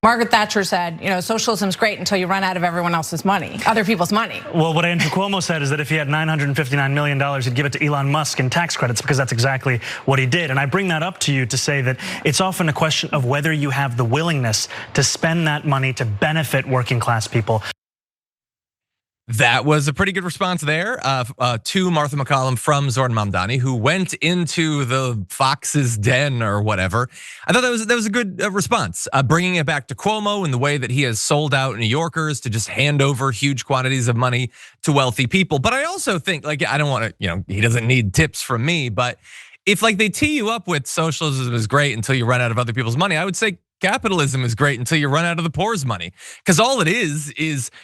Margaret Thatcher said, socialism's great until you run out of everyone else's money, other people's money. Well, what Andrew Cuomo said is that if he had $959 million, he'd give it to Elon Musk in tax credits, because that's exactly what he did. And I bring that up to you to say that it's often a question of whether you have the willingness to spend that money to benefit working class people. That was a pretty good response there to Martha MacCallum from Zohran Mamdani, who went into the fox's den or whatever. I thought that was a good response, bringing it back to Cuomo and the way that he has sold out New Yorkers to just hand over huge quantities of money to wealthy people. But I also think, like, I don't want to, he doesn't need tips from me, but if like they tee you up with socialism is great until you run out of other people's money, I would say capitalism is great until you run out of the poor's money. Because all it is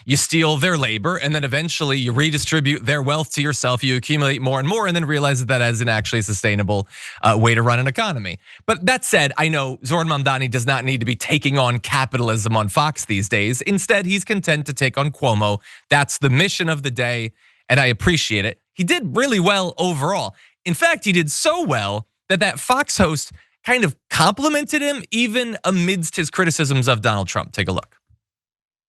you steal their labor and then eventually you redistribute their wealth to yourself. You accumulate more and more and then realize that that isn't actually a sustainable way to run an economy. But that said, I know Zohran Mamdani does not need to be taking on capitalism on Fox these days. Instead, he's content to take on Cuomo. That's the mission of the day, and I appreciate it. He did really well overall. In fact, he did so well that Fox host kind of complimented him even amidst his criticisms of Donald Trump. Take a look.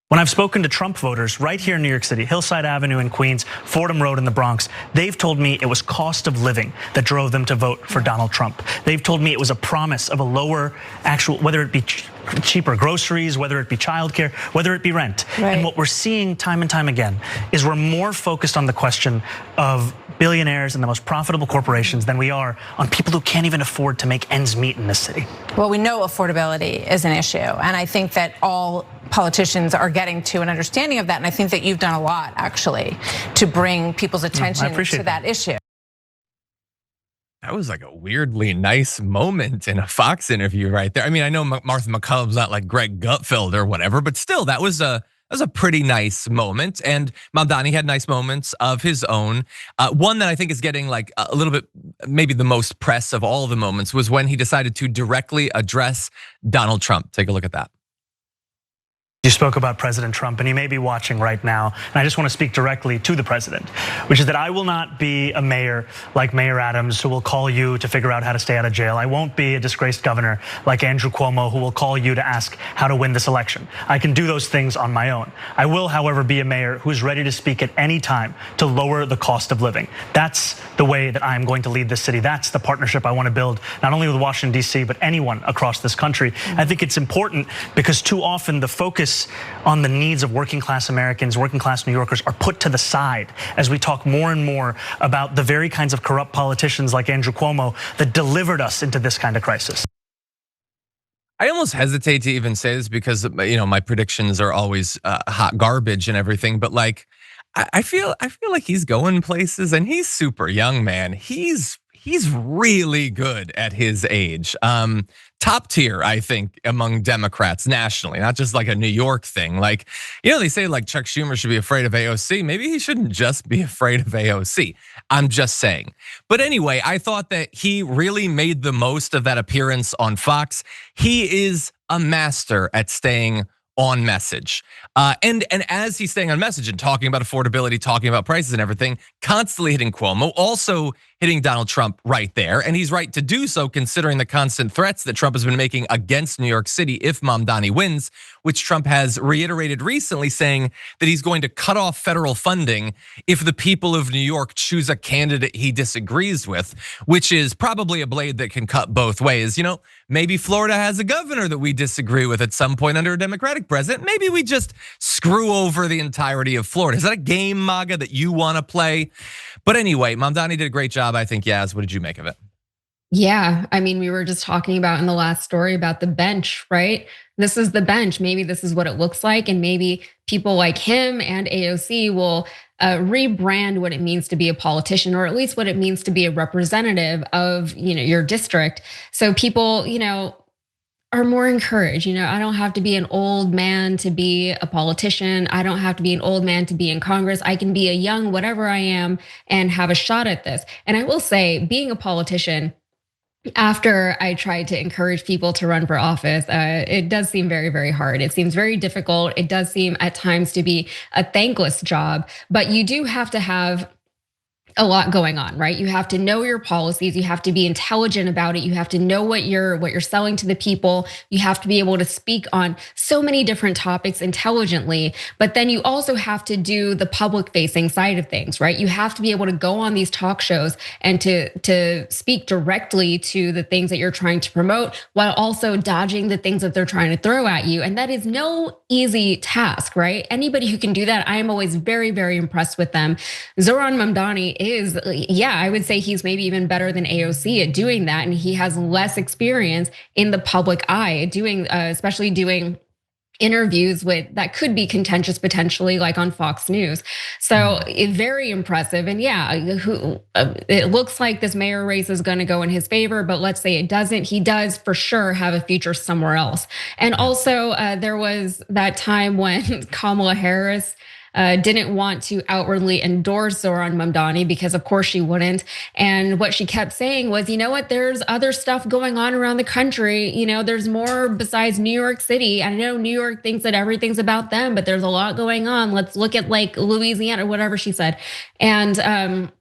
When I've spoken to Trump voters right here in New York City, Hillside Avenue in Queens, Fordham Road in the Bronx, they've told me it was cost of living that drove them to vote for Donald Trump. They've told me it was a promise of a lower actual, whether it be cheaper groceries, whether it be childcare, whether it be rent. Right. And what we're seeing time and time again is we're more focused on the question of billionaires and the most profitable corporations than we are on people who can't even afford to make ends meet in this city. Well, we know affordability is an issue, and I think that all politicians are getting to an understanding of that, and I think that you've done a lot, actually, to bring people's attention to that issue. That was like a weirdly nice moment in a Fox interview right there. I mean, I know Martha MacCallum's not like Greg Gutfeld or whatever, but still, that was a pretty nice moment. And Mamdani had nice moments of his own. One that I think is getting like a little bit, maybe the most press of all the moments, was when he decided to directly address Donald Trump. Take a look at that. You spoke about President Trump, and he may be watching right now, and I just want to speak directly to the president, which is that I will not be a mayor like Mayor Adams who will call you to figure out how to stay out of jail. I won't be a disgraced governor like Andrew Cuomo who will call you to ask how to win this election. I can do those things on my own. I will, however, be a mayor who's ready to speak at any time to lower the cost of living. That's the way that I'm going to lead this city. That's the partnership I want to build, not only with Washington, D.C., but anyone across this country. I think it's important because too often the focus on the needs of working class Americans, working class New Yorkers are put to the side as we talk more and more about the very kinds of corrupt politicians like Andrew Cuomo that delivered us into this kind of crisis. I almost hesitate to even say this because my predictions are always hot garbage and everything, but like I feel like he's going places, and he's super young, man. He's really good at his age. Top tier, I think, among Democrats nationally, not just like a New York thing. Like, they say like Chuck Schumer should be afraid of AOC. Maybe he shouldn't just be afraid of AOC. I'm just saying. But anyway, I thought that he really made the most of that appearance on Fox. He is a master at staying on message. And as he's staying on message and talking about affordability, talking about prices and everything, constantly hitting Cuomo, also hitting Donald Trump right there. And he's right to do so considering the constant threats that Trump has been making against New York City if Mamdani wins, which Trump has reiterated recently, saying that he's going to cut off federal funding if the people of New York choose a candidate he disagrees with, which is probably a blade that can cut both ways. Maybe Florida has a governor that we disagree with at some point under a Democratic president. Maybe we just screw over the entirety of Florida. Is that a game, MAGA, that you want to play? But anyway, Mamdani did a great job, I think. Yaz, what did you make of it? Yeah, I mean, we were just talking about in the last story about the bench, right? This is the bench. Maybe this is what it looks like, and maybe people like him and AOC will rebrand what it means to be a politician, or at least what it means to be a representative of your district. So people, are more encouraged. I don't have to be an old man to be a politician. I don't have to be an old man to be in Congress. I can be a young whatever I am and have a shot at this. And I will say, being a politician, after I tried to encourage people to run for office, it does seem very, very hard. It seems very difficult. It does seem at times to be a thankless job, but you do have to have a lot going on, right? You have to know your policies, you have to be intelligent about it, you have to know what you're selling to the people, you have to be able to speak on so many different topics intelligently, but then you also have to do the public facing side of things, right? You have to be able to go on these talk shows and to speak directly to the things that you're trying to promote while also dodging the things that they're trying to throw at you. And that is no easy task, right? Anybody who can do that, I am always very, very impressed with them. Zohran Mamdani is, I would say he's maybe even better than AOC at doing that. And he has less experience in the public eye doing, especially doing interviews with that could be contentious potentially, like on Fox News. So very impressive. And it looks like this mayor race is going to go in his favor, but let's say it doesn't. He does for sure have a future somewhere else. And also there was that time when Kamala Harris didn't want to outwardly endorse Zohran Mamdani because of course she wouldn't. And what she kept saying was, you know what, there's other stuff going on around the country. There's more besides New York City. I know New York thinks that everything's about them, but there's a lot going on. Let's look at like Louisiana or whatever she said. And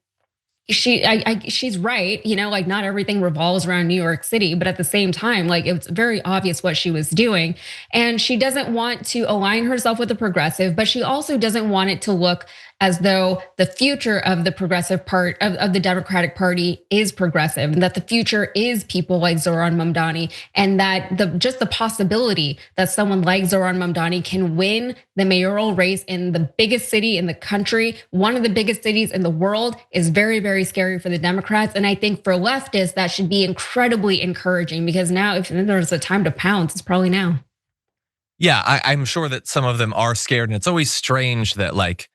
she's right, like not everything revolves around New York City, but at the same time, like it's very obvious what she was doing. And she doesn't want to align herself with the progressive, but she also doesn't want it to look as though the future of the progressive part of the Democratic Party is progressive, and that the future is people like Zohran Mamdani, and that just the possibility that someone like Zohran Mamdani can win the mayoral race in the biggest city in the country, one of the biggest cities in the world, is very, very scary for the Democrats. And I think for leftists, that should be incredibly encouraging, because now if there's a time to pounce, it's probably now. Yeah, I'm sure that some of them are scared, and it's always strange that like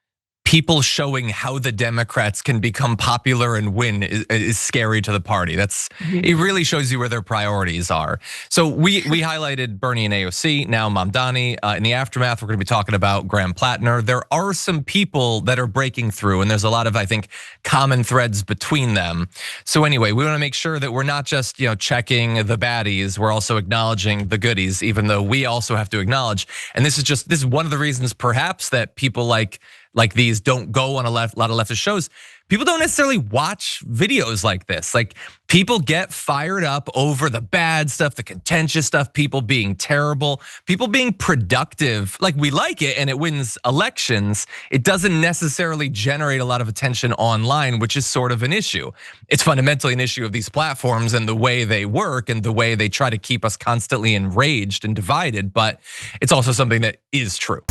people showing how the Democrats can become popular and win is scary to the party. It really shows you where their priorities are. So we highlighted Bernie and AOC, now Mamdani. In the aftermath, we're gonna be talking about Graham Plattner. There are some people that are breaking through, and there's a lot of, I think, common threads between them. So anyway, we wanna make sure that we're not just checking the baddies, we're also acknowledging the goodies, even though we also have to acknowledge, and this is one of the reasons perhaps that people like these don't go on a lot of leftist shows. People don't necessarily watch videos like this. Like people get fired up over the bad stuff, the contentious stuff, people being terrible, people being productive. Like we like it and it wins elections. It doesn't necessarily generate a lot of attention online, which is sort of an issue. It's fundamentally an issue of these platforms and the way they work and the way they try to keep us constantly enraged and divided, but it's also something that is true.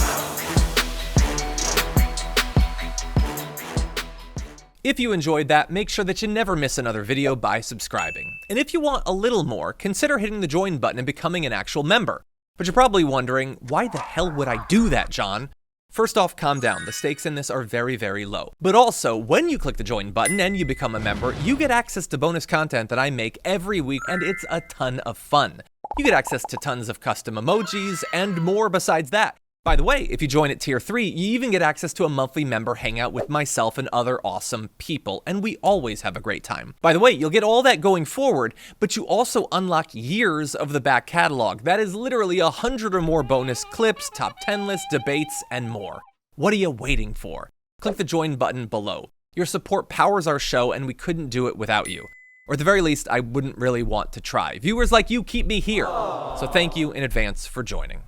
If you enjoyed that, make sure that you never miss another video by subscribing. And if you want a little more, consider hitting the join button and becoming an actual member. But you're probably wondering, why the hell would I do that, John? First off, calm down. The stakes in this are very, very low. But also, when you click the join button and you become a member, you get access to bonus content that I make every week, and it's a ton of fun. You get access to tons of custom emojis and more besides that. By the way, if you join at tier 3, you even get access to a monthly member hangout with myself and other awesome people, and we always have a great time. By the way, you'll get all that going forward, but you also unlock years of the back catalog. That is literally 100 or more bonus clips, top 10 lists, debates, and more. What are you waiting for? Click the join button below. Your support powers our show, and we couldn't do it without you. Or at the very least, I wouldn't really want to try. Viewers like you keep me here. So thank you in advance for joining.